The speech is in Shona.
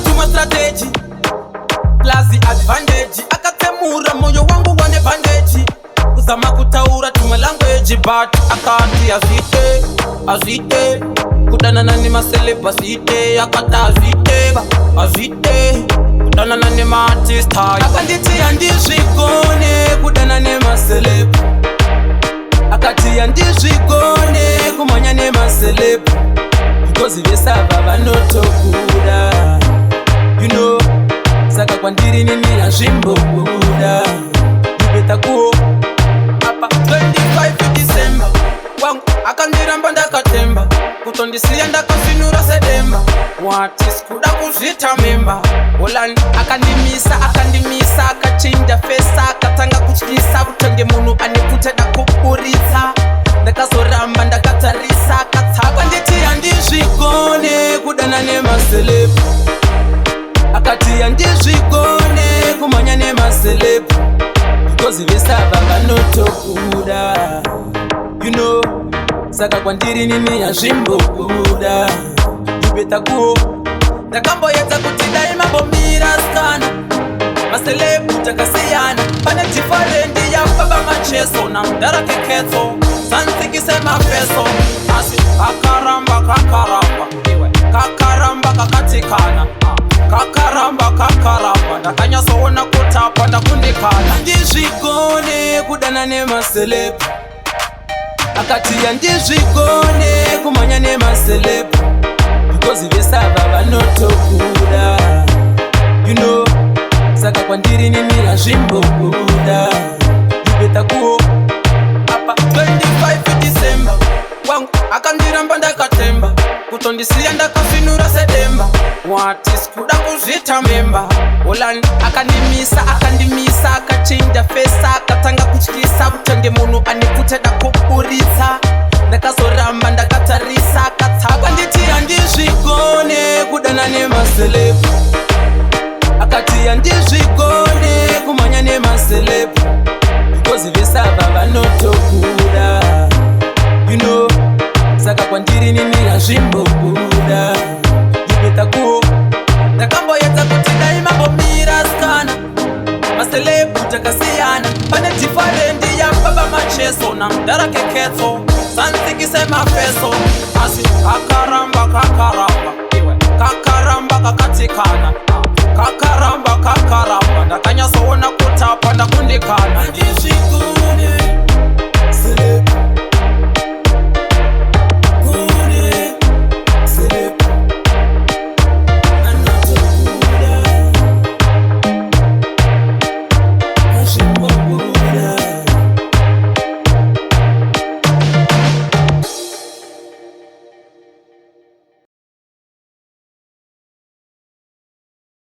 akatuma strategy plus advantage, akatemura moyo wangu wane bandage, kuzama kutaura tuma language but akati azite kudana nani maseleba azite, akata azite kudana nani maartist akanditi andizvikone kudana nemaseleba, akati andizvikone kumanya nemaseleba because vesava vanotokuda, you know, saka kwandiri nini azvimbobuda, you better go apa 25 December wangu akandiramba ndakatemba, kutondisiya ndakafinura sedemba, watis kuda kuzvita memba Holland akandimisa akachinja fesa, akatanga kutyisa kutonge munhu ane kuteda kuburitsa, ndakazoramba ndakatarisa akatsaka nditi handizvikone kudana nemaseleba, akati handizvikone kumanya nemaseleba because vesava vanotokuda, you know, saka kwandiri nini hazvimbobuda, you better go. Ndakamboedza kuti dai mambomira skana maselebu takasiyana, pane diferendi yababa macheso namudhara keketso sanzikise mafeso, asi kakaramba kakatikana, kakaramba ndakanyasoona kutapa ndakundikana, ndizvikone kudana nemaselebu, akati handizvikone kumanya nemaseleba because vesava vanotokuda, you know, saka kwandiri nini hazvimbobuda, you better go apa 25 December wangu akandiramba ndakatemba, kutondisiya ndakafinura sedemba, watis kuda kuzvita memba Holland akandimisa akachinja fesa, akatanga kutyisa kutonge munhu ane kuteda kuburitsa, ndakazoramba ndakatarisa akatsaka nditi handizvikone kudana nemaseleba, akati handizvikone kumanya nemaseleba because vesava vanotokuda, you know, saka kwandiri nini hazvimbobuda, you better go. Ndakamboedza kuti dai mambomira skana maselebu takasiyana, pane diferendi yababa macheso namudhara keketso sanzikise mafeso, asi kakaramba kakatikana, kakaramba ndakanyasoona kutapa ndakundikana.